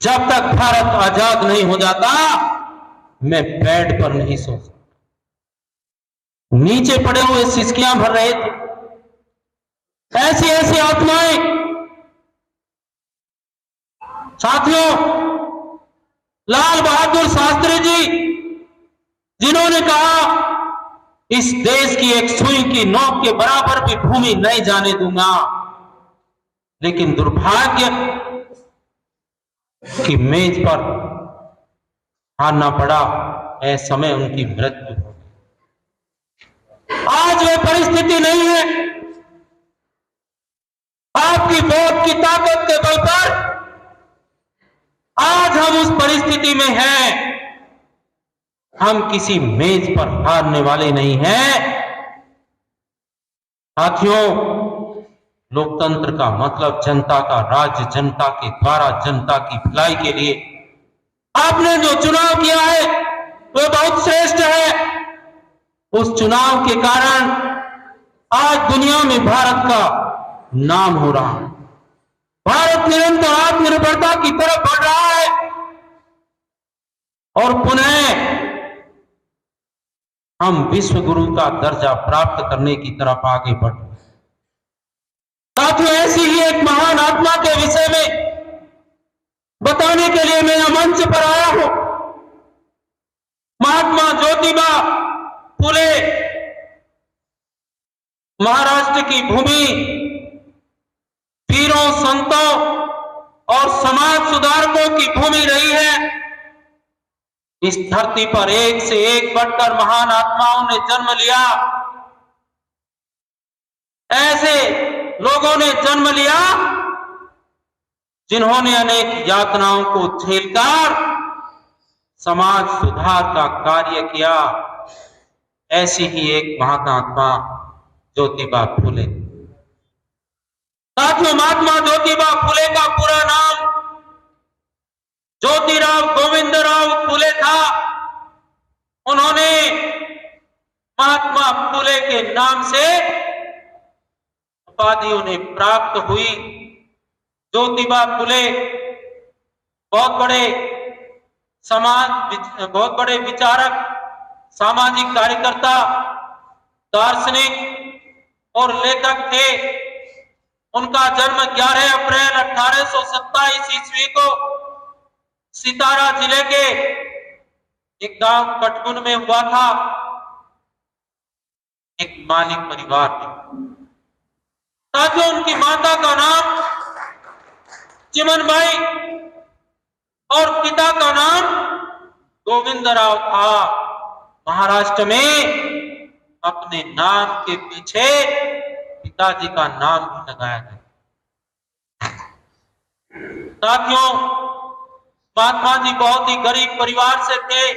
जब तक भारत आजाद नहीं हो जाता मैं बेड पर नहीं सो सकता। नीचे पड़े हुए सिसकियां भर रहे थे। ऐसी ऐसी आत्माएं साथियों, लाल बहादुर शास्त्री जी जिन्होंने कहा इस देश की एक सुई की नोक के बराबर भी भूमि नहीं जाने दूंगा, लेकिन दुर्भाग्य की मेज पर हारना पड़ा। ऐसे समय उनकी मृत्यु हो गई। आज वे परिस्थिति नहीं है। आपकी वोट की ताकत के बल पर आज हम उस परिस्थिति में हैं। हम किसी मेज पर हारने वाले नहीं हैं। साथियों, लोकतंत्र का मतलब जनता का राज्य, जनता के द्वारा जनता की भलाई के लिए आपने जो चुनाव किया है वह बहुत श्रेष्ठ है। उस चुनाव के कारण आज दुनिया में भारत का नाम हो रहा है। भारत निरंतर आत्मनिर्भरता की तरफ बढ़ रहा है और पुनः हम विश्व गुरु का दर्जा प्राप्त करने की तरफ आगे बढ़ रहे हैं। साथियों, ऐसी ही एक महान आत्मा के विषय में बताने के लिए मैं मंच पर आया हूं। महात्मा ज्योतिबा फुले, महाराष्ट्र की भूमि वीरों, संतों और समाज सुधारकों की भूमि रही है। इस धरती पर एक से एक बढ़कर महान आत्माओं ने जन्म लिया। ऐसे लोगों ने जन्म लिया जिन्होंने अनेक यातनाओं को झेलकर समाज सुधार का कार्य किया। ऐसी ही एक महान आत्मा ज्योतिबा फुले। साथियों, महात्मा ज्योतिबा फुले का पूरा नाम ज्योतिराव गोविंदराव फुले था। उन्होंने महात्मा फुले के नाम से उपाधि उन्हें प्राप्त हुई। ज्योतिबा फुले बहुत बड़े विचारक, सामाजिक कार्यकर्ता, दार्शनिक और लेखक थे। उनका जन्म 11 अप्रैल 1827 ईस्वी को सितारा जिले के एक गांव कटकुन में हुआ था। एक मालिक परिवार में। साथियों, उनकी माता का नाम चिमनबाई और पिता का नाम गोविंदराव था। महाराष्ट्र में अपने नाम के पीछे पिताजी का नाम भी लगाया गया। साथियों, महात्मा जी बहुत ही गरीब परिवार से थे।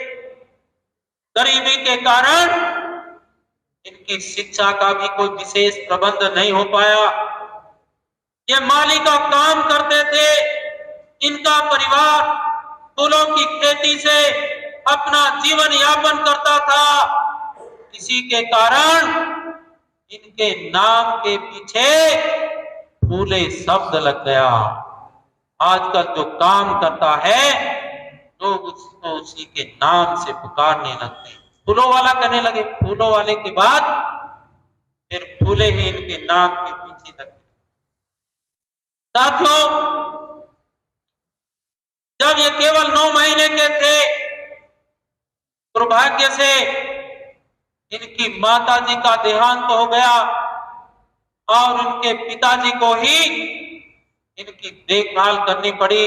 गरीबी के कारण इनकी शिक्षा का भी कोई विशेष प्रबंध नहीं हो पाया। ये माली का काम करते थे। इनका परिवार फूलों की खेती से अपना जीवन यापन करता था। इसी के कारण इनके नाम के पीछे फूले शब्द लग गया। आजकल जो काम करता है लोग उसको उसी के नाम से पुकारने लगते, फूलों वाला करने लगे। फूलों वाले के बाद फिर फूले ही इनके नाम के पीछे लगे। साथियों, जब ये केवल 9 महीने के थे, दुर्भाग्य से इनकी माता जी का देहांत हो गया और उनके पिताजी को ही इनकी देखभाल करनी पड़ी।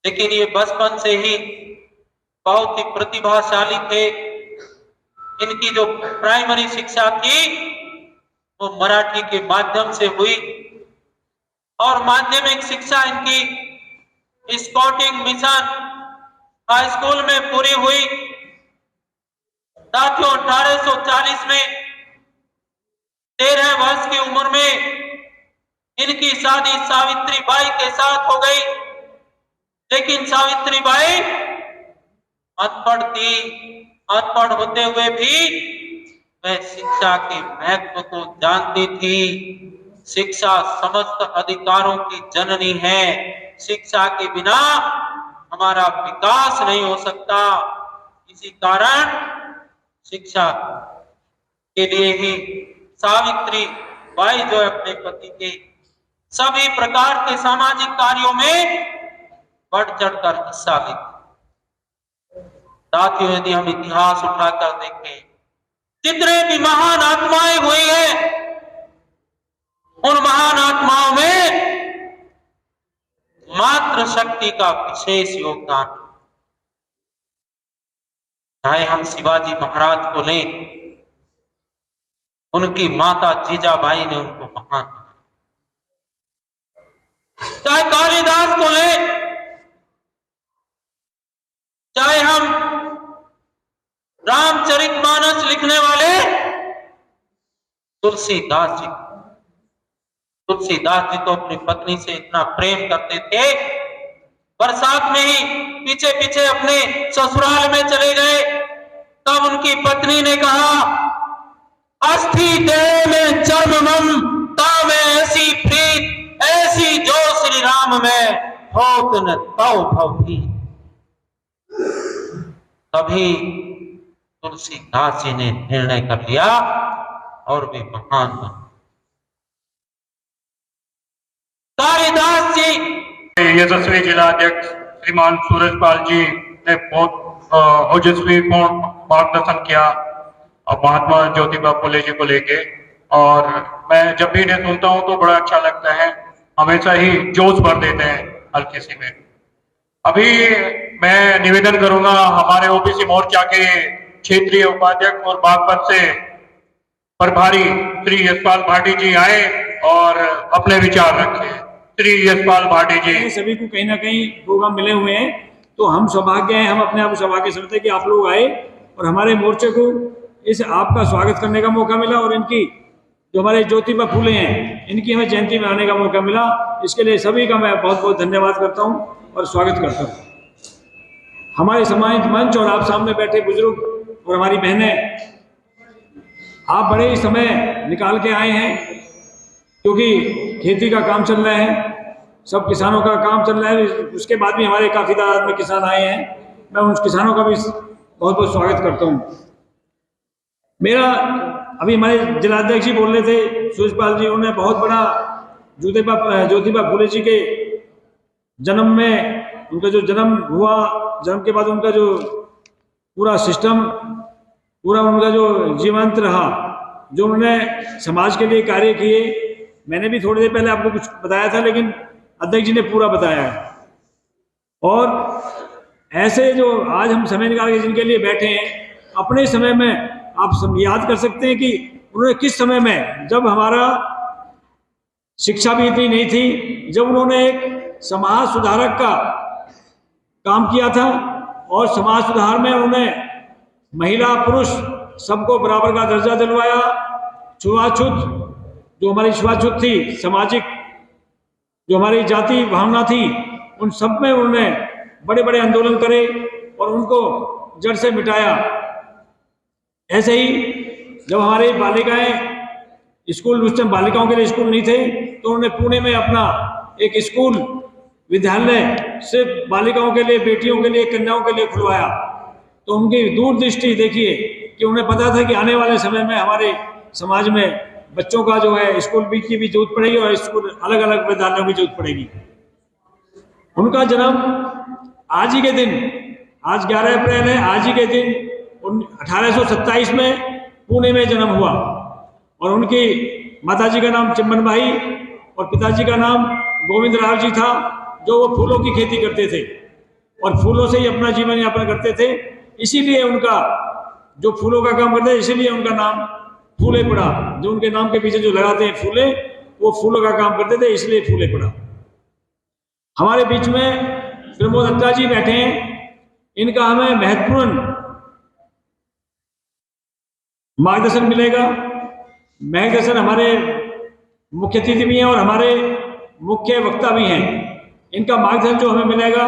लेकिन ये बचपन से ही बहुत ही प्रतिभाशाली थे। इनकी जो प्राइमरी शिक्षा थी वो मराठी के माध्यम से हुई और माध्यमिक शिक्षा इनकी स्काउटिंग मिशन हाई स्कूल में पूरी हुई। साथियों, 1840 में 13 वर्ष की उम्र में इनकी शादी सावित्री बाई के साथ हो गई। लेकिन सावित्री बाई अनपढ़ थी। अनपढ़ होते हुए भी वह शिक्षा के महत्व को जानती थी। शिक्षा समस्त अधिकारों की जननी है। शिक्षा के बिना हमारा विकास नहीं हो सकता। इसी कारण शिक्षा के लिए ही सावित्री बाई जो अपने पति के सभी प्रकार के सामाजिक कार्यों में बढ़ चढ़कर हिस्सा लेती। साथियों, यदि हम इतिहास उठाकर देखें, जितने भी महान आत्माएं हुई हैं, उन महान आत्माओं में मातृशक्ति का विशेष योगदान। चाहे हम शिवाजी महाराज को लें, उनकी माता जीजाबाई ने उनको महान बनाया। चाहे कालिदास को लें, चाहे हम रामचरितमानस लिखने वाले तुलसीदास जी तो अपनी पत्नी से इतना प्रेम करते थे, बरसात में ही पीछे पीछे अपने ससुराल में चले गए। तब उनकी पत्नी ने कहा, अस्थि देह में चर्मम तामे ऐसी प्रीत, ऐसी जो श्री राम में होत न तौ भवती। तभी तुलसीदास जी ने निर्णय कर लिया और वे महान बने। कालिदास जी, यशस्वी जिलाध्यक्ष श्रीमान सूरजपाल जी ने बहुत ओजस्वी पूर्ण मार्गदर्शन किया महात्मा ज्योतिबा फुले जी को लेके, और मैं जब भी इन्हें सुनता हूं तो बड़ा अच्छा लगता है। हमेशा ही जोश भर देते हैं हर किसी में। अभी मैं निवेदन करूंगा, हमारे ओबीसी मोर्चा के क्षेत्रीय उपाध्यक्ष और बागपत से प्रभारी श्री यशपाल भाटी जी आए और अपने विचार रखे। श्री यशपाल भाटी जी। सभी को कहीं ना कहीं प्रोग्राम मिले हुए हैं, तो हम सौभाग्य हैं, हम अपने आप सौभाग्य समझते हैं कि आप लोग आए और हमारे मोर्चे को इस आपका स्वागत करने का मौका मिला, और इनकी जो हमारे ज्योतिबा फूले हैं, इनकी हमें जयंती में आने का मौका मिला। इसके लिए सभी का मैं बहुत बहुत धन्यवाद करता हूं और स्वागत करता हूं। हमारे सम्मानित मंच और आप सामने बैठे बुजुर्ग और हमारी बहनें, आप बड़े ही समय निकाल के आए हैं, क्योंकि खेती का काम चल रहा है, सब किसानों का काम चल रहा है। उसके बाद भी हमारे काफ़ी तादाद में किसान आए हैं, मैं उन किसानों का भी बहुत बहुत स्वागत करता हूँ। मेरा अभी हमारे जिलाध्यक्ष जी बोल रहे थे, सूरजपाल जी, उन्होंने बहुत बड़ा ज्योतिबा फुले जी के जन्म में, उनका जो जन्म हुआ, जन्म के बाद उनका जो पूरा सिस्टम, पूरा उनका जो जीवंत रहा, जो उन्होंने समाज के लिए कार्य किए, मैंने भी थोड़ी देर पहले आपको कुछ बताया था, लेकिन अध्यक्ष जी ने पूरा बताया है। और ऐसे जो आज हम समय निकाल के जिनके लिए बैठे हैं, अपने समय में आप सब याद कर सकते हैं कि उन्होंने किस समय में, जब हमारा शिक्षा भी इतनी नहीं थी, जब उन्होंने एक समाज सुधारक का काम किया था, और समाज सुधार में उन्होंने महिला पुरुष सबको बराबर का दर्जा दिलवाया। छुआछूत, जो हमारी छुआछूत थी, सामाजिक जो हमारी जाति भावना थी, उन सब में उन्होंने बड़े बड़े आंदोलन करे और उनको जड़ से मिटाया। ऐसे ही जब हमारे बालिकाएं स्कूल, उस टाइम बालिकाओं के लिए स्कूल नहीं थे, तो उन्होंने पुणे में अपना एक स्कूल विद्यालय सिर्फ बालिकाओं के लिए, बेटियों के लिए, कन्याओं के लिए खुलवाया। तो उनकी दूरदृष्टि देखिए कि उन्हें पता था कि आने वाले समय में हमारे समाज में बच्चों का जो है स्कूल भी की भी जरूरत पड़ेगी और स्कूल अलग अलग विद्यालयों की जरूरत पड़ेगी। उनका जन्म आज ही के दिन, आज 11 अप्रैल है, आज ही के दिन 1827 में पुणे में जन्म हुआ, और उनकी माताजी का नाम चिम्मनबाई और पिताजी का नाम गोविंद राव जी था, जो वो फूलों की खेती करते थे और फूलों से ही अपना जीवन यापन करते थे। इसीलिए उनका जो फूलों का काम करते हैं, इसीलिए उनका नाम फूले पड़ा। जो उनके नाम के पीछे जो लगाते हैं फूले, वो फूलों का काम करते थे, इसलिए फूले पड़ा। हमारे बीच में प्रमोद दत्ता जी बैठे हैं, इनका हमें महत्वपूर्ण मार्गदर्शन मिलेगा। मार्गदर्शन हमारे मुख्य अतिथि भी हैं और हमारे मुख्य वक्ता भी हैं। इनका मार्गदर्शन जो हमें मिलेगा,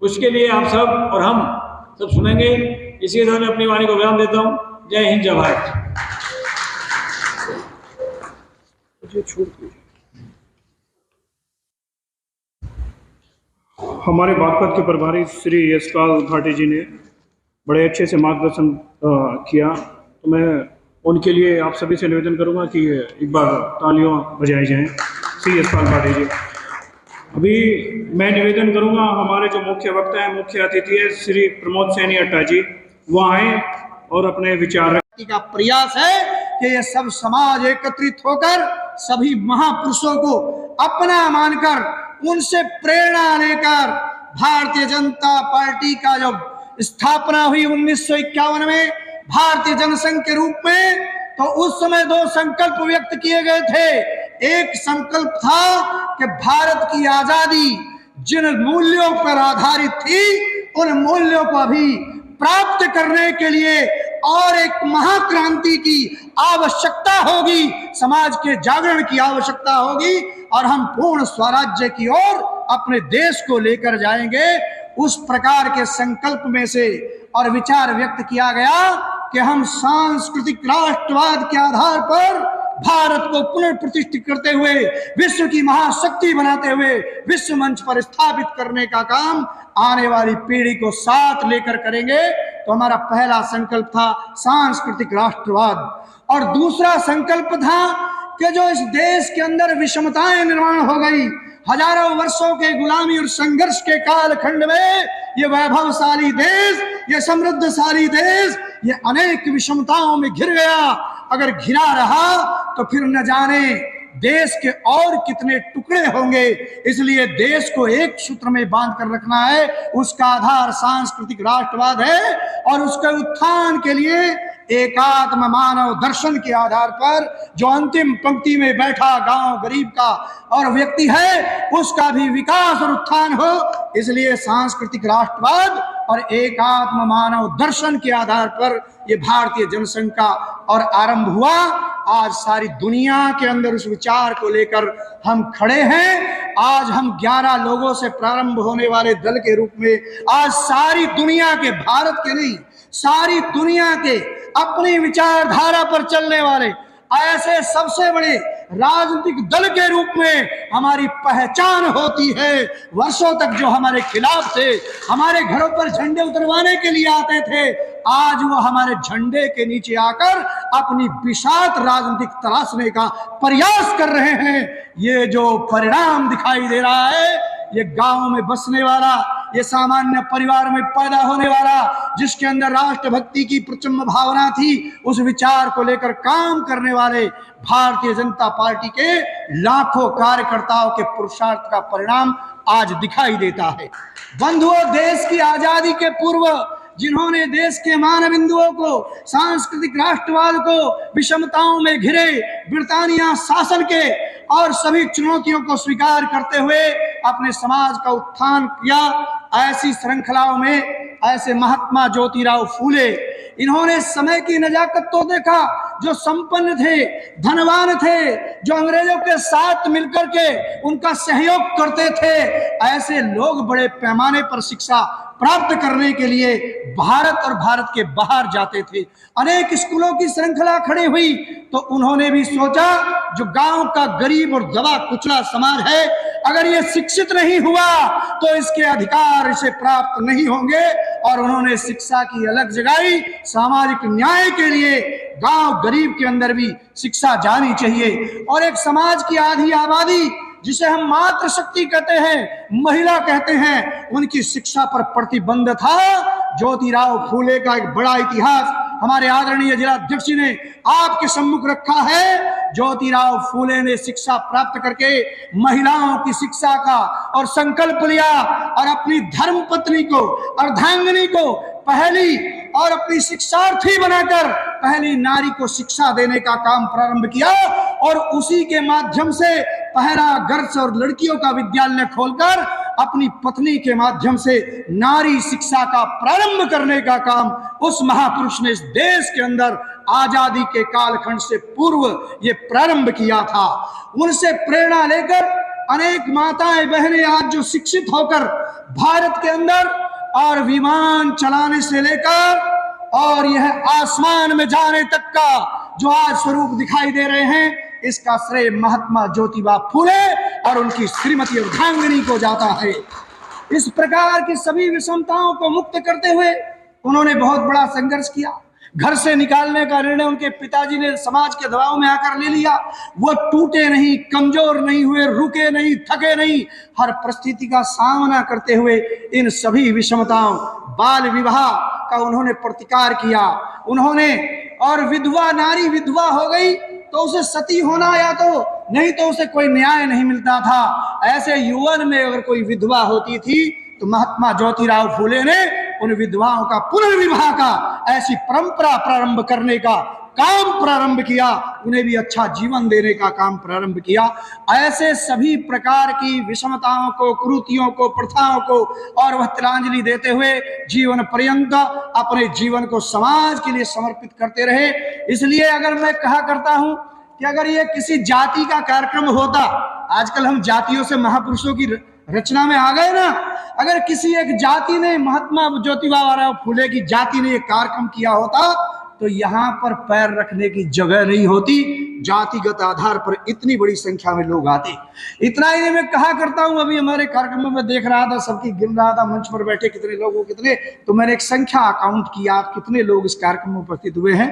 उसके लिए आप सब और हम सब सुनेंगे। इसी के साथ मैं अपनी वाणी को विराम देता हूँ। जय हिंद, जय भारत। हमारे बागपत के प्रभारी श्री यशपाल भाटी जी ने बड़े अच्छे से मार्गदर्शन किया, तो मैं उनके लिए आप सभी से निवेदन करूंगा कि एक बार तालियां बजाई जाएं श्री यशपाल भाटी जी। अभी मैं निवेदन करूंगा, हमारे जो मुख्य वक्ता है, मुख्य अतिथि है श्री प्रमोद सैनी अट्टा जी, वो आए और अपने विचार का प्रयास है कि ये सब समाज एकत्रित होकर सभी महापुरुषों को अपना मानकर उनसे प्रेरणा लेकर भारतीय जनता पार्टी का जो स्थापना हुई 1951 में भारतीय जनसंघ के रूप में, तो उस समय दो संकल्प व्यक्त किए गए थे। एक संकल्प था कि भारत की आजादी जिन मूल्यों पर आधारित थी उन मूल्यों को अभी प्राप्त करने के लिए और एक महाक्रांति की आवश्यकता होगी, समाज के जागरण की आवश्यकता होगी और हम पूर्ण स्वराज्य की ओर अपने देश को लेकर जाएंगे। उस प्रकार के संकल्प में से और विचार व्यक्त किया गया कि हम सांस्कृतिक राष्ट्रवाद के आधार पर भारत को पुनर्प्रतिष्ठित करते हुए विश्व की महाशक्ति बनाते हुए विश्व मंच पर स्थापित करने का काम आने वाली पीढ़ी को साथ लेकर करेंगे। तो हमारा पहला संकल्प था सांस्कृतिक राष्ट्रवाद, और दूसरा संकल्प था कि जो इस देश के अंदर विषमताएं निर्माण हो गई, हजारों वर्षों के गुलामी और संघर्ष के कालखंड में ये वैभवशाली देश, ये समृद्धशाली देश, ये अनेक विषमताओं में घिर गया। अगर घिरा रहा तो फिर न जाने देश के और कितने टुकड़े होंगे। इसलिए देश को एक सूत्र में बांध कर रखना है, उसका आधार सांस्कृतिक राष्ट्रवाद है और उसके उत्थान के लिए एकात्म मानव दर्शन के आधार पर जो अंतिम पंक्ति में बैठा गांव गरीब का और व्यक्ति है उसका भी विकास और उत्थान हो। इसलिए सांस्कृतिक राष्ट्रवाद और एकात्म मानव दर्शन के आधार पर ये भारतीय जनसंघ का और आरंभ हुआ। आज सारी दुनिया के अंदर उस विचार को लेकर हम खड़े हैं। आज हम 11 लोगों से प्रारंभ होने वाले दल के रूप में आज सारी दुनिया के, भारत के नहीं, सारी दुनिया के अपनी विचारधारा पर चलने वाले ऐसे सबसे बड़े राजनीतिक दल के रूप में हमारी पहचान होती है। वर्षों तक जो हमारे खिलाफ थे, हमारे घरों पर झंडे उतरवाने के लिए आते थे, आज वो हमारे झंडे के नीचे आकर अपनी विषाद राजनीतिक तराशने का प्रयास कर रहे हैं। ये जो परिणाम दिखाई दे रहा है, ये गांव में बसने वाला, ये सामान्य परिवार में पैदा होने वाला, जिसके अंदर राष्ट्रभक्ति की प्रचंड भावना थी, उस विचार को लेकर काम करने वाले भारतीय जनता पार्टी के लाखों कार्यकर्ताओं के पुरुषार्थ का परिणाम आज दिखाई देता है। बंधुओं, देश की आजादी के पूर्व जिन्होंने देश के मान बिंदुओं को, सांस्कृतिक राष्ट्रवाद को, विषमताओं में घिरे ब्रिटानिया शासन के और सभी चुनौतियों को स्वीकार करते हुए अपने समाज का उत्थान किया, ऐसी श्रृंखलाओं में ऐसे महात्मा ज्योतिराव फूले, इन्होंने समय की नजाकत तो देखा, जो संपन्न थे, धनवान थे, जो अंग्रेजों के साथ मिलकर के उनका सहयोग करते थे, ऐसे लोग बड़े पैमाने पर शिक्षा प्राप्त करने के लिए भारत और भारत के बाहर जाते थे। अनेक स्कूलों की श्रृंखला खड़ी हुई, तो उन्होंने भी सोचा जो गांव का गरीब और दबा कुचला समाज है, अगर ये शिक्षित नहीं हुआ तो इसके अधिकार इसे प्राप्त नहीं होंगे, और उन्होंने शिक्षा की अलग जगाई। सामाजिक न्याय के लिए गांव गरीब के अंदर भी शिक्षा जानी चाहिए, और एक समाज की आधी आबादी जिसे हम मातृशक्ति कहते हैं, महिला कहते हैं, उनकी शिक्षा पर प्रतिबंध था। ज्योतिराव फूले का एक बड़ा इतिहास हमारे आदरणीय जिलाध्यक्ष जी ने आपके सम्मुख रखा है। ज्योतिराव फूले ने शिक्षा प्राप्त करके महिलाओं की शिक्षा का और संकल्प लिया, और अपनी धर्मपत्नी को, अर्धांगिनी को पहली और अपनी शिक्षार्थी बनाकर पहली नारी को शिक्षा देने का काम प्रारंभ किया, और उसी के माध्यम से पहला गर्ल्स और लड़कियों का विद्यालय खोलकर अपनी पत्नी के माध्यम से नारी शिक्षा का प्रारंभ करने का काम उस महापुरुष ने इस देश के अंदर आजादी के कालखंड से पूर्व ये प्रारंभ किया था। उनसे प्रेरणा लेकर अनेक माताएं बहनें आज जो शिक्षित होकर भारत के अंदर और विमान चलाने से लेकर और यह आसमान में जाने तक का जो आज स्वरूप दिखाई दे रहे हैं, इसका श्रेय महात्मा ज्योतिबा फूले और उनकी श्रीमती अर्धांगिनी को जाता है। इस प्रकार की सभी विषमताओं को मुक्त करते हुए उन्होंने बहुत बड़ा संघर्ष किया। घर से निकालने का निर्णय उनके पिताजी ने समाज के दबाव में आकर ले लिया। वो टूटे नहीं, कमजोर नहीं हुए, रुके नहीं, थके नहीं, हर परिस्थिति का सामना करते हुए इन सभी विषमताओं, बाल विवाह का उन्होंने प्रतिकार किया। उन्होंने, और विधवा नारी विधवा हो गई तो उसे सती होना या तो नहीं तो उसे कोई न्याय नहीं मिलता था। ऐसे यौवन में अगर कोई विधवा होती थी तो महात्मा ज्योतिराव फूले ने उन विधवाओं का पुनर्विवाह का, ऐसी परंपरा प्रारंभ करने का काम प्रारंभ किया, उन्हें भी अच्छा जीवन देने का काम प्रारंभ किया। ऐसे सभी प्रकार की विषमताओं को, कुरीतियों को, प्रथाओं को और वह तिलांजलि देते हुए जीवन पर्यंत अपने जीवन को समाज के लिए समर्पित करते रहे। इसलिए अगर मैं कहा करता हूं कि अगर ये किसी जाति का कार्यक्रम होता, आजकल हम जातियों से महापुरुषों की रचना में आ गए ना, अगर किसी एक जाति ने, महात्मा ज्योतिबा फूले की जाति ने एक कार्यक्रम किया होता तो यहाँ पर पैर रखने की जगह नहीं होती। जातिगत आधार पर इतनी बड़ी संख्या में लोग आते। इतना ही मैं कहा करता हूं, अभी हमारे कार्यक्रम में देख रहा था, सबकी गिन रहा था मंच पर बैठे कितने लोग हो, कितने, तो मैंने एक संख्या अकाउंट किया कितने लोग इस कार्यक्रम में उपस्थित हुए हैं।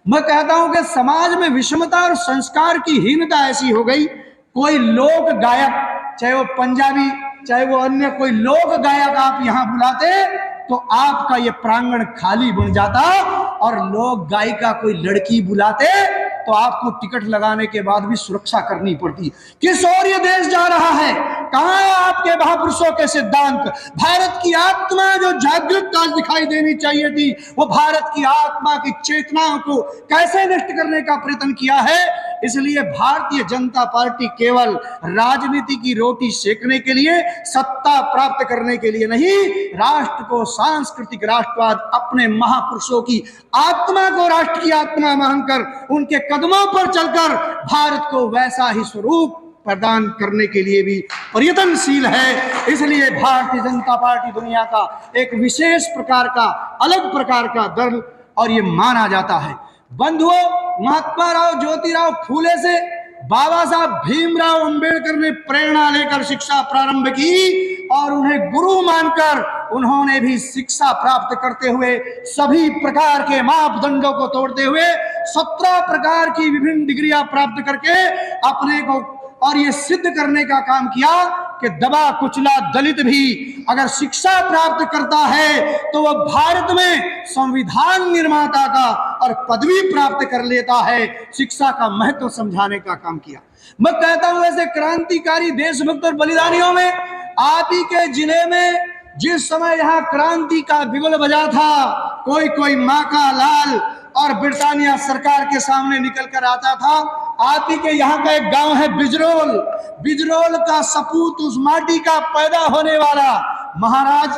मैं कहता हूं कि समाज में विषमता और संस्कार की हीनता ऐसी हो गई, कोई लोक गायक, चाहे वो पंजाबी चाहे वो अन्य कोई लोक गायक आप यहाँ बुलाते तो आपका ये प्रांगण खाली बन जाता, और लोक गायिका कोई लड़की बुलाते तो आपको टिकट लगाने के बाद भी सुरक्षा करनी पड़ती। किस ओर ये देश जा रहा है? कहां है आपके महापुरुषों के सिद्धांत? भारत की आत्मा जो जागृत आज दिखाई देनी चाहिए थी, वो भारत की आत्मा की चेतनाओं को कैसे नष्ट करने का प्रयत्न किया है। इसलिए भारतीय जनता पार्टी केवल राजनीति की रोटी सेकने के लिए, सत्ता प्राप्त करने के लिए नहीं, राष्ट्र को सांस्कृतिक राष्ट्रवाद, अपने महापुरुषों की आत्मा को राष्ट्र की आत्मा मानकर उनके कदमों पर चलकर भारत को वैसा ही स्वरूप प्रदान करने के लिए भी प्रयत्नशील है। इसलिए भारतीय जनता पार्टी दुनिया का एक विशेष प्रकार का, अलग प्रकार का दल और ये माना जाता है। बंधुओं, महात्मा राव ज्योतिराव फूले से बाबा साहब भीमराव अंबेडकर ने प्रेरणा लेकर शिक्षा प्रारंभ की और उन्हें गुरु मानकर उन्होंने भी शिक्षा प्राप्त करते हुए सभी प्रकार के मापदंडों को तोड़ते हुए 17 प्रकार की विभिन्न डिग्रियां प्राप्त करके अपने को और ये सिद्ध करने का काम किया कि दबा कुचला दलित भी अगर शिक्षा प्राप्त करता है तो वह भारत में संविधान निर्माता का और पदवी प्राप्त कर लेता है। शिक्षा का महत्व समझाने का काम किया। मैं कहता हूं ऐसे क्रांतिकारी देशभक्त और बलिदानियों में आप ही के जिले में जिस समय यहाँ क्रांति का बिगुल बजा था, कोई माँ का लाल और ब्रिटानिया सरकार के सामने निकल कर आता था। आप ही के यहाँ का एक गांव है बिजरोल, बिजरोल का सपूत, उस माटी का पैदा होने वाला महाराज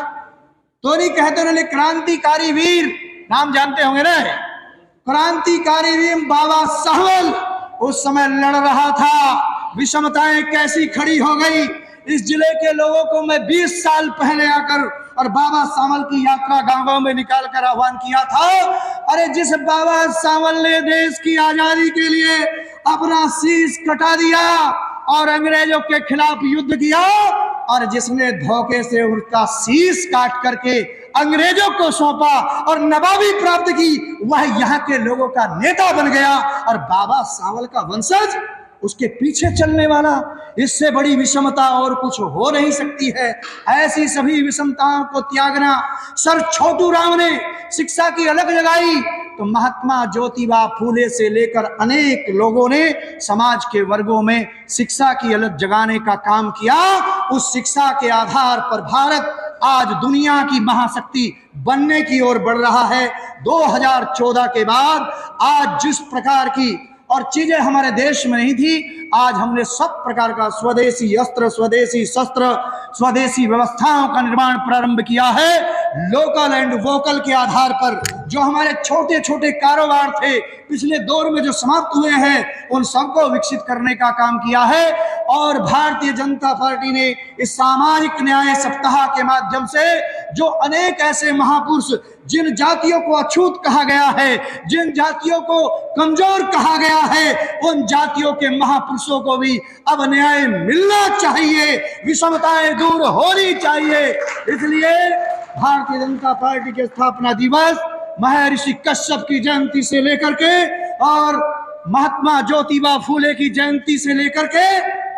तो नहीं कहते उन्होंने क्रांतिकारी वीर, नाम जानते होंगे ना, क्रांतिकारी वीर बाबा सावल उस समय लड़ रहा था। विषमताएं कैसी खड़ी हो गई। इस जिले के लोगों को मैं 20 साल पहले आकर और बाबा सावल की यात्रा गांव में निकाल कर आह्वान किया था। अरे जिस बाबा सावल ने देश की आजादी के लिए अपना शीश कटा दिया और अंग्रेजों के खिलाफ युद्ध किया और जिसने धोखे से उनका शीश काट करके अंग्रेजों को सौंपा और नवाबी प्राप्त की, वह यहाँ के लोगों का नेता बन गया और बाबा सावल का वंशज उसके पीछे चलने वाला। इससे बड़ी विषमता और कुछ हो नहीं सकती है। ऐसी सभी विषमताओं को त्यागना सर छोटू राम ने शिक्षा की अलग लगाई तो महात्मा ज्योतिबा फूले से लेकर अनेक लोगों ने समाज के वर्गों में शिक्षा की अलग जगाने का काम किया। उस शिक्षा के आधार पर भारत आज दुनिया की महाशक्ति बनने की ओर बढ़ रहा है। 2014 के बाद आज जिस प्रकार की और चीजें हमारे देश में नहीं थी, आज हमने सब प्रकार का स्वदेशी अस्त्र, स्वदेशी शस्त्र, स्वदेशी व्यवस्थाओं का निर्माण प्रारंभ किया है। लोकल एंड वोकल के आधार पर जो हमारे छोटे छोटे कारोबार थे पिछले दौर में जो समाप्त हुए हैं उन सबको विकसित करने का काम किया है। और भारतीय जनता पार्टी ने इस सामाजिक न्याय सप्ताह के माध्यम से जो अनेक ऐसे महापुरुष जिन जातियों को अछूत कहा गया है, जिन जातियों को कमजोर कहा गया है, उन जातियों के महापुरुषों को भी अब न्याय मिलना चाहिए, विषमताएं दूर होनी चाहिए। इसलिए भारतीय जनता पार्टी के स्थापना दिवस महर्षि कश्यप की जयंती से लेकर के और महात्मा ज्योतिबा फूले की जयंती से लेकर के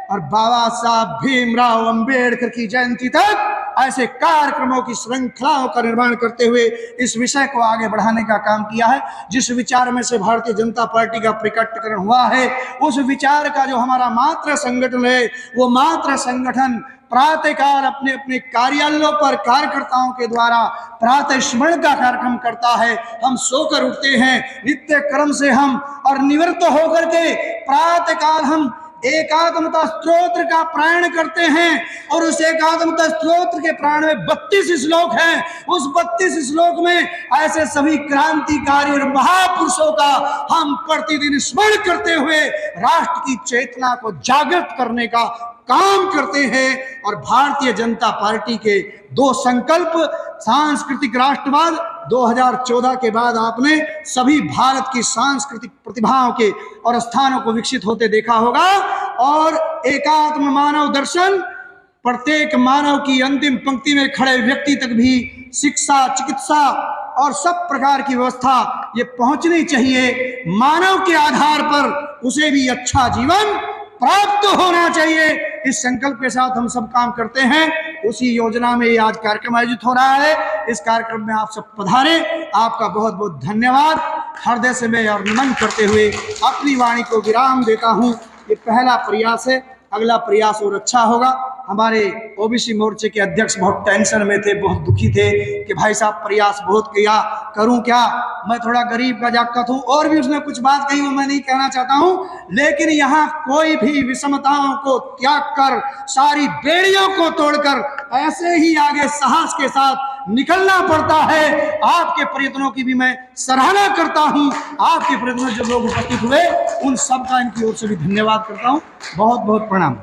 और बाबा साहब भीमराव अंबेडकर की जयंती तक ऐसे कार्यक्रमों की श्रृंखलाओं का निर्माण करते हुए इस विषय को आगे बढ़ाने का काम किया है। जिस विचार में से भारतीय जनता पार्टी का प्रकटीकरण हुआ है, उस विचार का जो हमारा मात्र संगठन है, वो मात्र संगठन प्रातःकाल अपने अपने कार्यालयों पर कार्यकर्ताओं के द्वारा प्रातः स्मरण का कार्यक्रम करता है। हम सोकर उठते हैं नित्य क्रम से हम और निवृत्त होकर के प्रातःकाल हम एकात्मता स्तोत्र का पारायण करते हैं और उस एकात्मता स्तोत्र के पारायण में 32 श्लोक हैं। उस 32 श्लोक में ऐसे सभी क्रांतिकारी और महापुरुषों का हम प्रतिदिन स्मरण करते हुए राष्ट्र की चेतना को जागृत करने का काम करते हैं। और भारतीय जनता पार्टी के दो संकल्प, सांस्कृतिक राष्ट्रवाद 2014 के बाद आपने सभी भारत की सांस्कृतिक प्रतिभाओं के और स्थानों को विकसित होते देखा होगा, और एकात्म मानव दर्शन, प्रत्येक मानव की अंतिम पंक्ति में खड़े व्यक्ति तक भी शिक्षा, चिकित्सा और सब प्रकार की व्यवस्था ये पहुंचनी चाहिए। मानव के आधार पर उसे भी अच्छा जीवन प्राप्त होना चाहिए। इस संकल्प के साथ हम सब काम करते हैं। उसी योजना में ये आज कार्यक्रम आयोजित हो रहा है। इस कार्यक्रम में आप सब पधारे, आपका बहुत बहुत धन्यवाद। हृदय से मैं और नमन करते हुए अपनी वाणी को विराम देता हूँ। ये पहला प्रयास है, अगला प्रयास और अच्छा होगा। हमारे ओबीसी मोर्चे के अध्यक्ष बहुत टेंशन में थे, बहुत दुखी थे कि भाई साहब प्रयास बहुत किया, करूं क्या, मैं थोड़ा गरीब का जागत हूं। और भी उसने कुछ बात कही वो मैं नहीं कहना चाहता हूं, लेकिन यहाँ कोई भी विषमताओं को त्याग कर, सारी बेड़ियों को तोड़कर ऐसे ही आगे साहस के साथ निकलना पड़ता है। आपके प्रयत्नों की भी मैं सराहना करता हूं। आपके प्रयत्नों जो लोग उपस्थित हुए उन सबका इनकी ओर से भी धन्यवाद करता हूं। बहुत बहुत प्रणाम।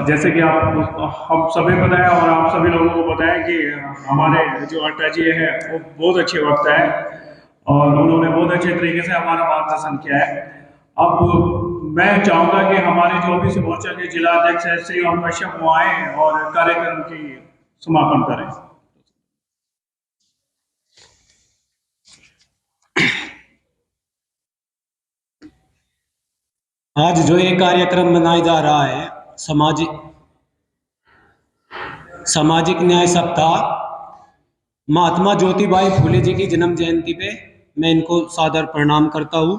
जैसे कि हम सभी बताया और आप सभी लोगों को बताया कि हमारे जो अड्डा जी है वो बहुत अच्छे वक्ता है और उन्होंने बहुत अच्छे तरीके से हमारा मार्गदर्शन किया है। अब मैं चाहूँगा कि हमारे जो ओबीसी मोर्चा के जिला अध्यक्ष है श्री ओम कश्यप वो आए और कार्यक्रम की समापन करें। आज जो ये कार्यक्रम मनाया जा रहा है सामाजिक न्याय सप्ताह, महात्मा ज्योतिबाई फूले जी की जन्म जयंती पे मैं इनको सादर प्रणाम करता हूँ।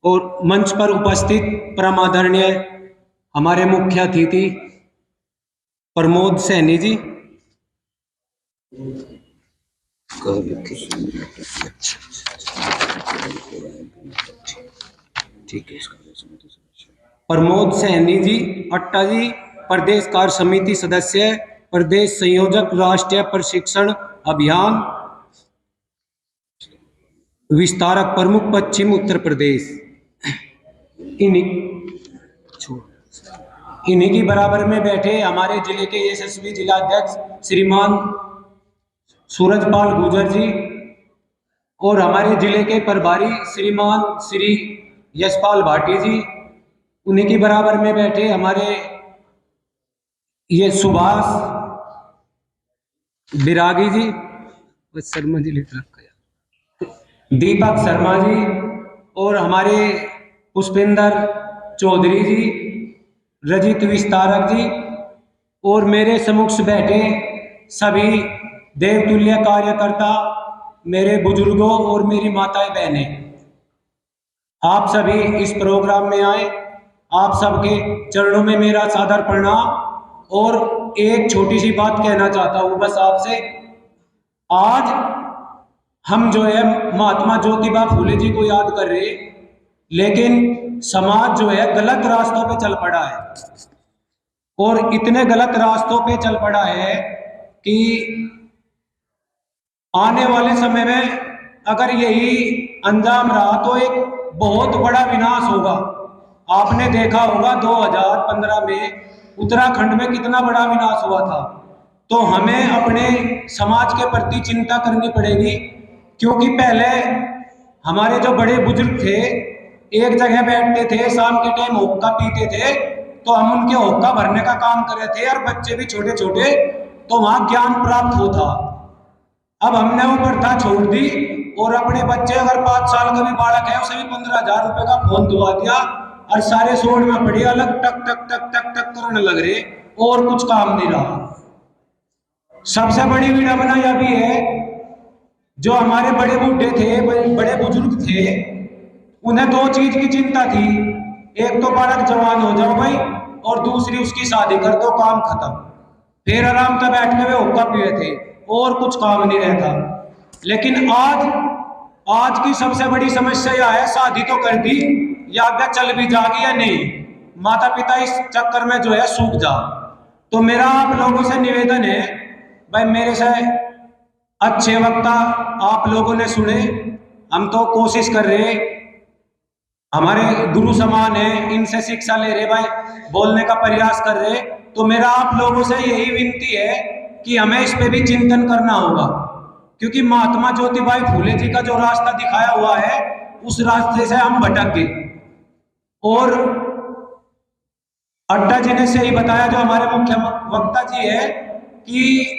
और मंच पर उपस्थित परम आदरणीय हमारे मुख्य अतिथि प्रमोद सैनी जी, प्रमोद सैनी जी अट्टा जी, प्रदेश कार्य समिति सदस्य, प्रदेश संयोजक, राष्ट्रीय प्रशिक्षण अभियान विस्तारक प्रमुख, पश्चिम उत्तर प्रदेश। इन्हीं की बराबर में बैठे हमारे जिले के यशस्वी जिला अध्यक्ष श्रीमान सूरजपाल गुजर जी और हमारे जिले के प्रभारी श्रीमान श्री यशपाल भाटी जी। उन्हीं की बराबर में बैठे हमारे ये सुभाष बिरागी जी, शर्मा जी लिख रखा, दीपक शर्मा जी और हमारे पुष्पिंदर चौधरी जी, रजित विस्तारक जी और मेरे सम्मुख बैठे सभी देवतुल्य कार्यकर्ता, मेरे बुजुर्गों और मेरी माताएं बहनें, आप सभी इस प्रोग्राम में आए। आप सबके चरणों में मेरा सादर प्रणाम। और एक छोटी सी बात कहना चाहता हूं बस आपसे। आज हम जो है महात्मा ज्योतिबा फूले जी को याद कर रहे, लेकिन समाज जो है गलत रास्तों पे चल पड़ा है। और इतने गलत रास्तों पे चल पड़ा है कि आने वाले समय में अगर यही अंजाम रहा तो एक बहुत बड़ा विनाश होगा। आपने देखा होगा 2015 में उत्तराखंड में कितना बड़ा विनाश हुआ था। तो हमें अपने समाज के प्रति चिंता करनी पड़ेगी, क्योंकि पहले हमारे जो बड़े बुजुर्ग थे एक जगह बैठते थे, शाम के टाइम हुक्का पीते थे, तो हम उनके हुक्का भरने का काम कर रहे थे और बच्चे भी छोटे छोटे, तो वहां ज्ञान प्राप्त होता। अब हमने वो प्रथा छोड़ दी और अपने बच्चे अगर 5 साल का भी बालक है उसे भी 15,000 रुपए का फोन दिवा दिया और सारे सोड में पड़ी अलग टक टक टक टक टक करने लग रहे और कुछ काम नहीं रहा। सबसे बड़ी विडंबना यह भी है, जो हमारे बड़े बूढ़े थे, बड़े बुजुर्ग थे, उन्हें 2 चीज की चिंता थी। एक तो बालक जवान हो जाओ भाई, और दूसरी उसकी शादी कर दो, काम खत्म। फिर आराम से बैठ के वे हुक्का पी रहे थे और कुछ काम नहीं रहता। लेकिन आज की सबसे बड़ी समस्या यह है, शादी तो कर दी, या आगे चल भी जाएगी या नहीं, माता पिता इस चक्कर में जो है सूख जा। तो मेरा आप लोगों से निवेदन है भाई, मेरे से अच्छे वक्ता आप लोगों ने सुने, हम तो कोशिश कर रहे, हमारे गुरु समान है, इनसे शिक्षा ले रहे भाई, बोलने का प्रयास कर रहे। तो मेरा आप लोगों से यही विनती है कि हमें इस पे भी चिंतन करना होगा, क्योंकि महात्मा ज्योतिबाई फूले जी का जो रास्ता दिखाया हुआ है उस रास्ते से हम भटक गए। और अड्डा जी ने सही बताया, जो हमारे मुख्य वक्ता जी है, कि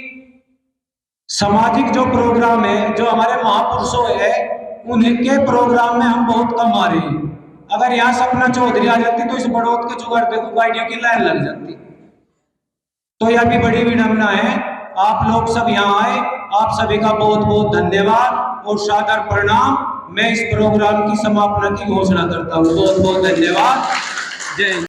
सामाजिक जो प्रोग्राम है, जो हमारे महापुरुषों है, उनके प्रोग्राम में हम बहुत कम आ रहे हैं। अगर यहाँ सपना चौधरी आ जाती तो इस बड़ौत के जुगाड़ पे गाड़ियों की लाइन लग जाती। तो यह भी बड़ी विडंबना है। आप लोग सब यहाँ आए, आप सभी का बहुत बहुत धन्यवाद और सादर प्रणाम। मैं इस प्रोग्राम की समापना की घोषणा करता हूँ। बहुत बहुत धन्यवाद। जय हिंद।